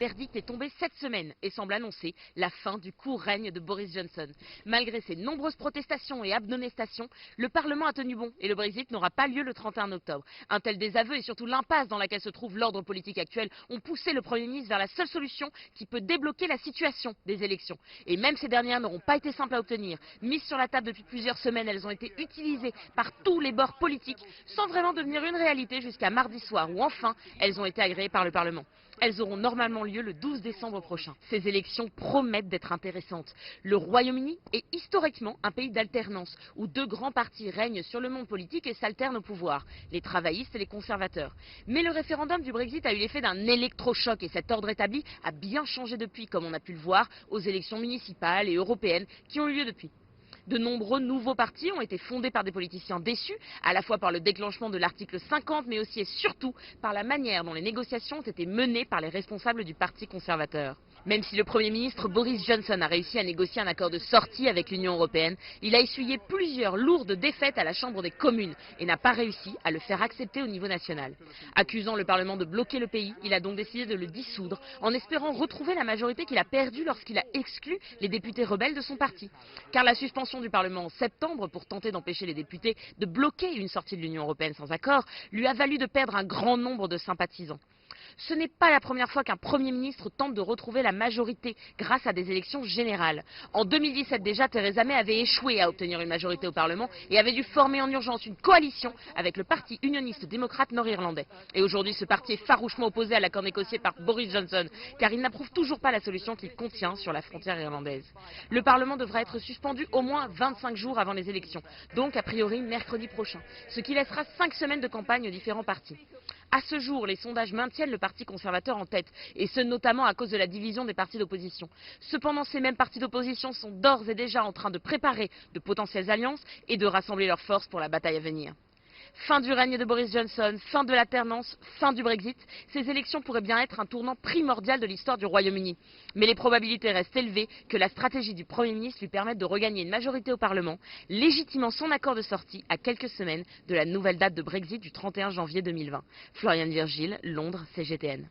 Le verdict est tombé cette semaine et semble annoncer la fin du court règne de Boris Johnson. Malgré ses nombreuses protestations et abnonestations, le Parlement a tenu bon et le Brexit n'aura pas lieu le 31 octobre. Un tel désaveu et surtout l'impasse dans laquelle se trouve l'ordre politique actuel ont poussé le Premier ministre vers la seule solution qui peut débloquer la situation des élections. Et même ces dernières n'auront pas été simples à obtenir. Mises sur la table depuis plusieurs semaines, elles ont été utilisées par tous les bords politiques sans vraiment devenir une réalité jusqu'à mardi soir où enfin elles ont été agréées par le Parlement. Elles auront normalement lieu le 12 décembre prochain. Ces élections promettent d'être intéressantes. Le Royaume-Uni est historiquement un pays d'alternance, où deux grands partis règnent sur le monde politique et s'alternent au pouvoir, les travaillistes et les conservateurs. Mais le référendum du Brexit a eu l'effet d'un électrochoc et cet ordre établi a bien changé depuis, comme on a pu le voir aux élections municipales et européennes qui ont eu lieu depuis. De nombreux nouveaux partis ont été fondés par des politiciens déçus, à la fois par le déclenchement de l'article 50, mais aussi et surtout par la manière dont les négociations ont été menées par les responsables du Parti conservateur. Même si le Premier ministre Boris Johnson a réussi à négocier un accord de sortie avec l'Union européenne, il a essuyé plusieurs lourdes défaites à la Chambre des communes et n'a pas réussi à le faire accepter au niveau national. Accusant le Parlement de bloquer le pays, il a donc décidé de le dissoudre en espérant retrouver la majorité qu'il a perdue lorsqu'il a exclu les députés rebelles de son parti. Car la suspension du Parlement en septembre pour tenter d'empêcher les députés de bloquer une sortie de l'Union européenne sans accord lui a valu de perdre un grand nombre de sympathisants. Ce n'est pas la première fois qu'un Premier ministre tente de retrouver la majorité grâce à des élections générales. En 2017 déjà, Theresa May avait échoué à obtenir une majorité au Parlement et avait dû former en urgence une coalition avec le parti unioniste démocrate nord-irlandais. Et aujourd'hui, ce parti est farouchement opposé à l'accord négocié par Boris Johnson, car il n'approuve toujours pas la solution qu'il contient sur la frontière irlandaise. Le Parlement devra être suspendu au moins 25 jours avant les élections, donc a priori mercredi prochain, ce qui laissera 5 semaines de campagne aux différents partis. À ce jour, les sondages maintiennent le Parti conservateur en tête, et ce notamment à cause de la division des partis d'opposition. Cependant, ces mêmes partis d'opposition sont d'ores et déjà en train de préparer de potentielles alliances et de rassembler leurs forces pour la bataille à venir. Fin du règne de Boris Johnson, fin de l'alternance, fin du Brexit, ces élections pourraient bien être un tournant primordial de l'histoire du Royaume-Uni. Mais les probabilités restent élevées que la stratégie du Premier ministre lui permette de regagner une majorité au Parlement, légitimant son accord de sortie à quelques semaines de la nouvelle date de Brexit du 31 janvier 2020. Floriane Virgile, Londres, CGTN.